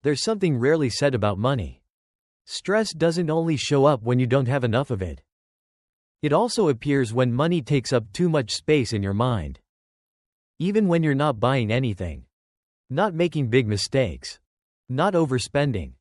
there's something rarely said about money. Stress doesn't only show up when you don't have enough of it. It also appears when money takes up too much space in your mind. Even when you're not buying anything, not making big mistakes, not overspending.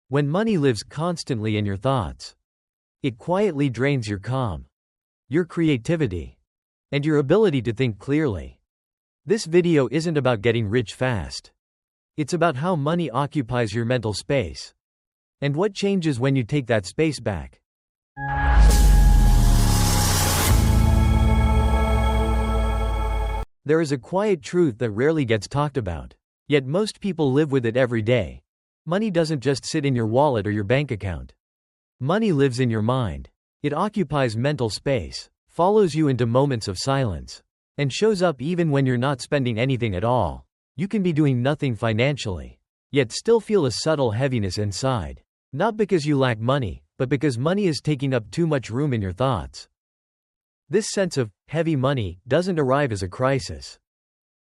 When money lives constantly in your thoughts, it quietly drains your calm, your creativity, and your ability to think clearly. This video isn't about getting rich fast. It's about how money occupies your mental space, and what changes when you take that space back. There is a quiet truth that rarely gets talked about, yet most people live with it every day. Money doesn't just sit in your wallet or your bank account. Money lives in your mind. It occupies mental space, follows you into moments of silence, and shows up even when you're not spending anything at all. You can be doing nothing financially, yet still feel a subtle heaviness inside. Not because you lack money, but because money is taking up too much room in your thoughts. This sense of heavy money doesn't arrive as a crisis.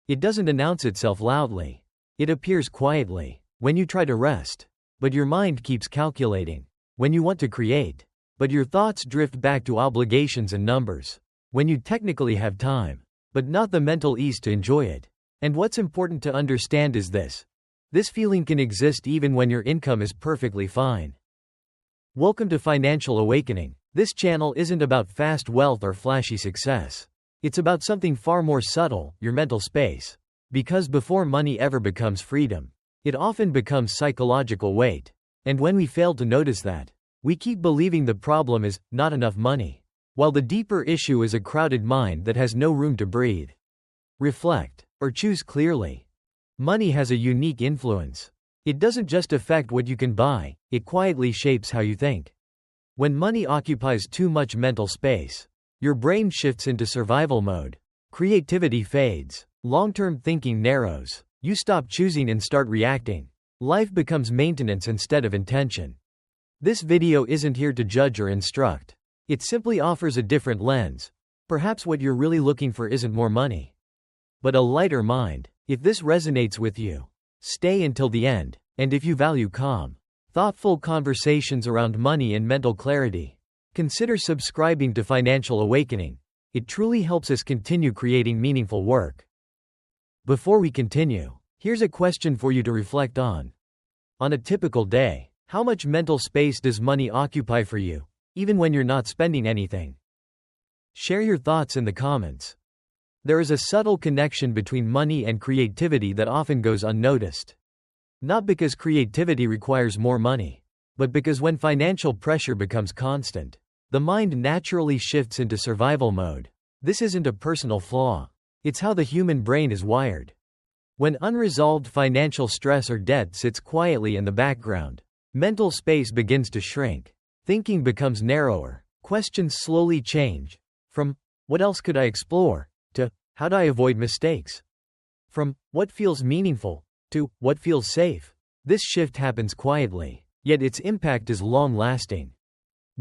It doesn't announce itself loudly. It appears quietly, when you try to rest, but your mind keeps calculating. When you want to create, but your thoughts drift back to obligations and numbers. When you technically have time, but not the mental ease to enjoy it. And what's important to understand is this. This feeling can exist even when your income is perfectly fine. Welcome to Financial Awakening. This channel isn't about fast wealth or flashy success. It's about something far more subtle, your mental space. Because before money ever becomes freedom, it often becomes psychological weight. And when we fail to notice that, we keep believing the problem is not enough money, while the deeper issue is a crowded mind that has no room to breathe, reflect, or choose clearly. Money has a unique influence. It doesn't just affect what you can buy, it quietly shapes how you think. When money occupies too much mental space, your brain shifts into survival mode. Creativity fades. Long-term thinking narrows. You stop choosing and start reacting. Life becomes maintenance instead of intention. This video isn't here to judge or instruct. It simply offers a different lens. Perhaps what you're really looking for isn't more money, but a lighter mind. If this resonates with you, stay until the end. And if you value calm, thoughtful conversations around money and mental clarity, consider subscribing to Financial Awakening. It truly helps us continue creating meaningful work. Before we continue, here's a question for you to reflect on. On a typical day, how much mental space does money occupy for you, even when you're not spending anything? Share your thoughts in the comments. There is a subtle connection between money and creativity that often goes unnoticed. Not because creativity requires more money, but because when financial pressure becomes constant, the mind naturally shifts into survival mode. This isn't a personal flaw. It's how the human brain is wired. When unresolved financial stress or debt sits quietly in the background, mental space begins to shrink. Thinking becomes narrower. Questions slowly change. From, what else could I explore? To, how do I avoid mistakes? From, what feels meaningful? To, what feels safe? This shift happens quietly, yet its impact is long-lasting.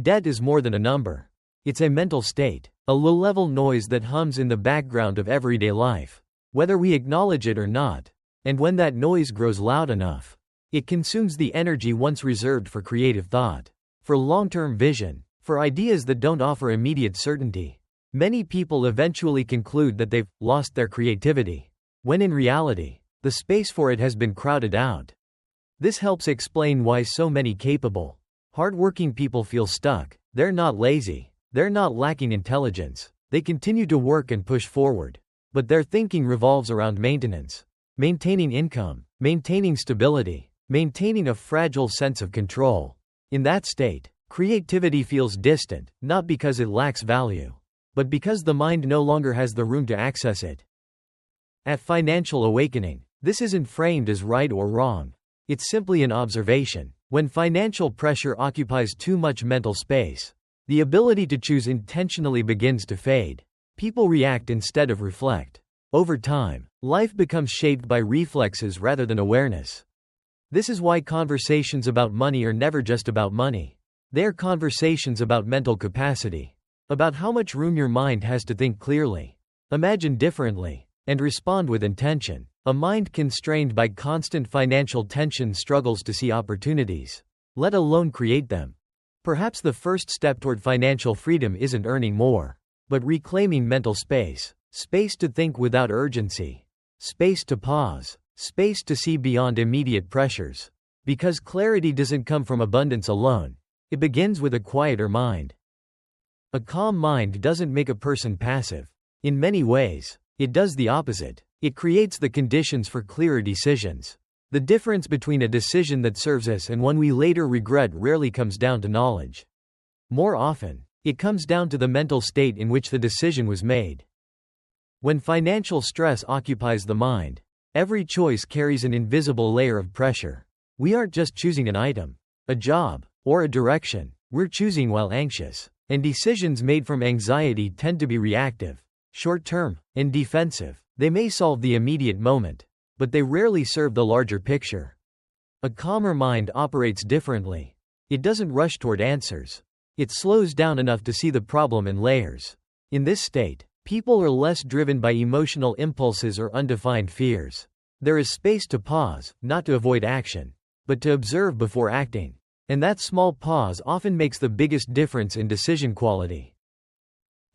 Debt is more than a number. It's a mental state, a low-level noise that hums in the background of everyday life, whether we acknowledge it or not. And when that noise grows loud enough, it consumes the energy once reserved for creative thought, for long-term vision, for ideas that don't offer immediate certainty. Many people eventually conclude that they've lost their creativity, when in reality, the space for it has been crowded out. This helps explain why so many capable, hardworking people feel stuck. They're not lazy. They're not lacking intelligence. They continue to work and push forward. But their thinking revolves around maintenance. Maintaining income, maintaining stability, maintaining a fragile sense of control. In that state, creativity feels distant, not because it lacks value, but because the mind no longer has the room to access it. At Financial Awakening, this isn't framed as right or wrong. It's simply an observation. When financial pressure occupies too much mental space, the ability to choose intentionally begins to fade. People react instead of reflect. Over time, life becomes shaped by reflexes rather than awareness. This is why conversations about money are never just about money. They are conversations about mental capacity, about how much room your mind has to think clearly, imagine differently, and respond with intention. A mind constrained by constant financial tension struggles to see opportunities, let alone create them. Perhaps the first step toward financial freedom isn't earning more, but reclaiming mental space. Space to think without urgency. Space to pause. Space to see beyond immediate pressures. Because clarity doesn't come from abundance alone, it begins with a quieter mind. A calm mind doesn't make a person passive. In many ways, it does the opposite. It creates the conditions for clearer decisions. The difference between a decision that serves us and one we later regret rarely comes down to knowledge. More often, it comes down to the mental state in which the decision was made. When financial stress occupies the mind, every choice carries an invisible layer of pressure. We aren't just choosing an item, a job, or a direction, we're choosing while anxious. And decisions made from anxiety tend to be reactive, short-term, and defensive. They may solve the immediate moment, but they rarely serve the larger picture. A calmer mind operates differently. It doesn't rush toward answers. It slows down enough to see the problem in layers. In this state, people are less driven by emotional impulses or undefined fears. There is space to pause, not to avoid action, but to observe before acting. And that small pause often makes the biggest difference in decision quality.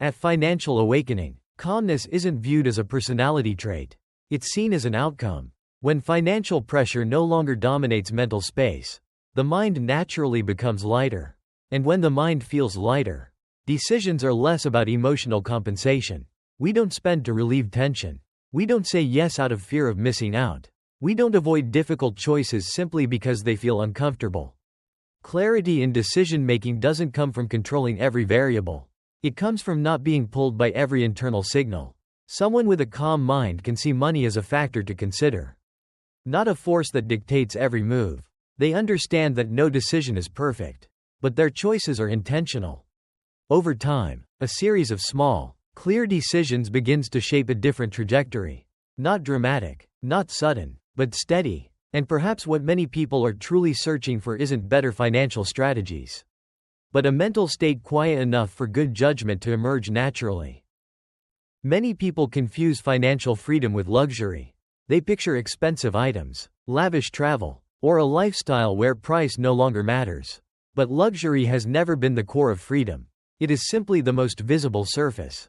At Financial Awakening, calmness isn't viewed as a personality trait. It's seen as an outcome. When financial pressure no longer dominates mental space, the mind naturally becomes lighter. And when the mind feels lighter, decisions are less about emotional compensation. We don't spend to relieve tension. We don't say yes out of fear of missing out. We don't avoid difficult choices simply because they feel uncomfortable. Clarity in decision-making doesn't come from controlling every variable. It comes from not being pulled by every internal signal. Someone with a calm mind can see money as a factor to consider, not a force that dictates every move. They understand that no decision is perfect, but their choices are intentional. Over time, a series of small, clear decisions begins to shape a different trajectory. Not dramatic, not sudden, but steady. And perhaps what many people are truly searching for isn't better financial strategies, but a mental state quiet enough for good judgment to emerge naturally. Many people confuse financial freedom with luxury. They picture expensive items, lavish travel, or a lifestyle where price no longer matters. But luxury has never been the core of freedom. It is simply the most visible surface.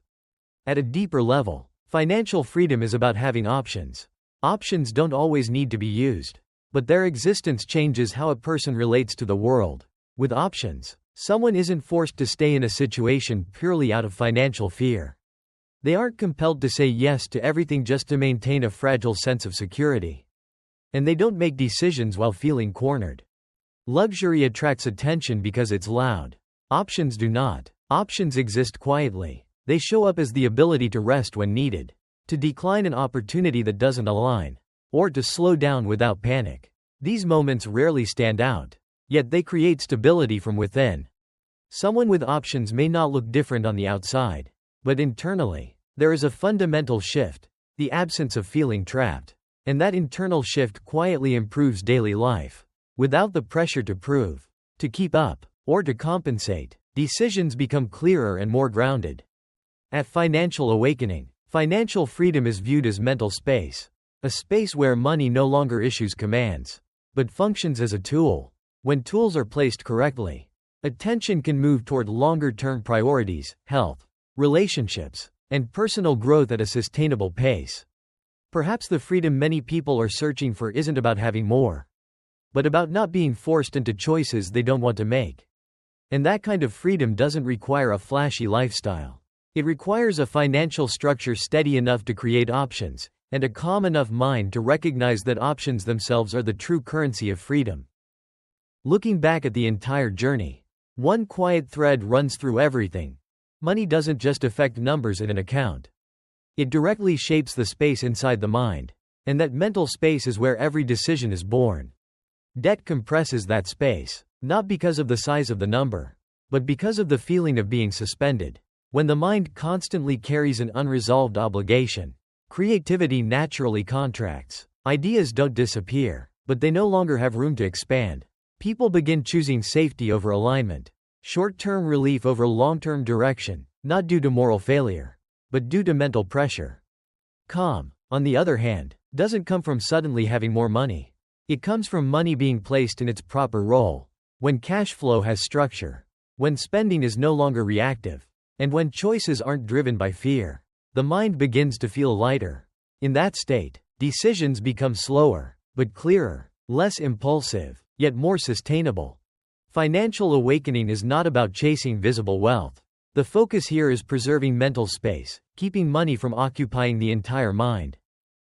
At a deeper level, financial freedom is about having options. Options don't always need to be used, but their existence changes how a person relates to the world. With options, someone isn't forced to stay in a situation purely out of financial fear. They aren't compelled to say yes to everything just to maintain a fragile sense of security. And they don't make decisions while feeling cornered. Luxury attracts attention because it's loud. Options do not. Options exist quietly. They show up as the ability to rest when needed, to decline an opportunity that doesn't align, or to slow down without panic. These moments rarely stand out, yet they create stability from within. Someone with options may not look different on the outside, but internally, there is a fundamental shift, the absence of feeling trapped. And that internal shift quietly improves daily life. Without the pressure to prove, to keep up, or to compensate, decisions become clearer and more grounded. At Financial Awakening, financial freedom is viewed as mental space, a space where money no longer issues commands, but functions as a tool. When tools are placed correctly, attention can move toward longer-term priorities, health, relationships, and personal growth at a sustainable pace. Perhaps the freedom many people are searching for isn't about having more, but about not being forced into choices they don't want to make. And that kind of freedom doesn't require a flashy lifestyle. It requires a financial structure steady enough to create options, and a calm enough mind to recognize that options themselves are the true currency of freedom. Looking back at the entire journey, one quiet thread runs through everything. Money doesn't just affect numbers in an account. It directly shapes the space inside the mind, and that mental space is where every decision is born. Debt compresses that space, not because of the size of the number, but because of the feeling of being suspended. When the mind constantly carries an unresolved obligation, creativity naturally contracts. Ideas don't disappear, but they no longer have room to expand. People begin choosing safety over alignment, short-term relief over long-term direction, not due to moral failure, but due to mental pressure. Calm, on the other hand, doesn't come from suddenly having more money. It comes from money being placed in its proper role. When cash flow has structure. When spending is no longer reactive. And when choices aren't driven by fear. The mind begins to feel lighter. In that state, decisions become slower, but clearer, less impulsive, yet more sustainable. Financial awakening is not about chasing visible wealth. The focus here is preserving mental space, keeping money from occupying the entire mind.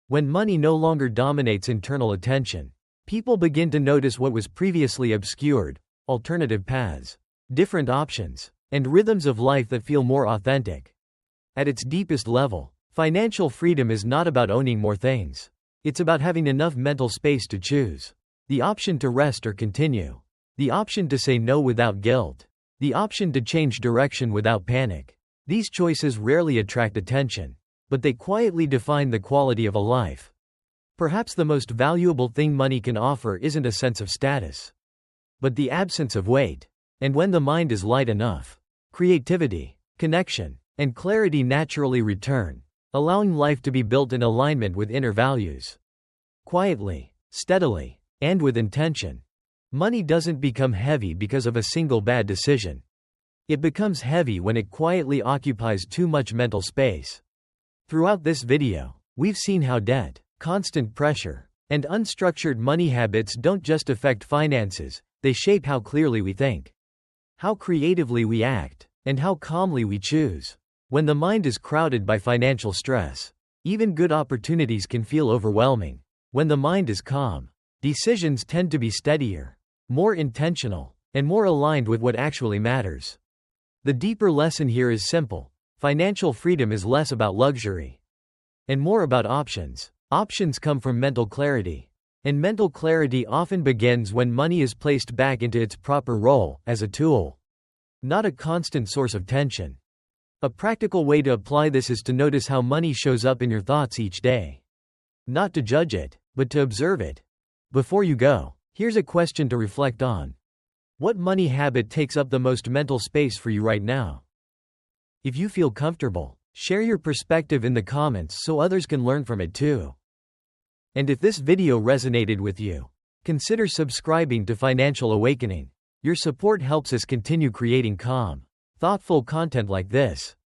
When money no longer dominates internal attention, people begin to notice what was previously obscured: alternative paths, different options, and rhythms of life that feel more authentic. At its deepest level, financial freedom is not about owning more things. It's about having enough mental space to choose. The option to rest or continue. The option to say no without guilt. The option to change direction without panic. These choices rarely attract attention, but they quietly define the quality of a life. Perhaps the most valuable thing money can offer isn't a sense of status, but the absence of weight. And when the mind is light enough, creativity, connection, and clarity naturally return, allowing life to be built in alignment with inner values. Quietly, steadily, and with intention. Money doesn't become heavy because of a single bad decision. It becomes heavy when it quietly occupies too much mental space. Throughout this video, we've seen how debt, constant pressure, and unstructured money habits don't just affect finances, they shape how clearly we think, how creatively we act, and how calmly we choose. When the mind is crowded by financial stress, even good opportunities can feel overwhelming. When the mind is calm, decisions tend to be steadier, more intentional, and more aligned with what actually matters. The deeper lesson here is simple: financial freedom is less about luxury and more about options. Options come from mental clarity, and mental clarity often begins when money is placed back into its proper role, as a tool, not a constant source of tension. A practical way to apply this is to notice how money shows up in your thoughts each day. Not to judge it, but to observe it. Before you go, here's a question to reflect on. What money habit takes up the most mental space for you right now? If you feel comfortable, share your perspective in the comments so others can learn from it too. And if this video resonated with you, consider subscribing to Financial Awakening. Your support helps us continue creating calm, thoughtful content like this.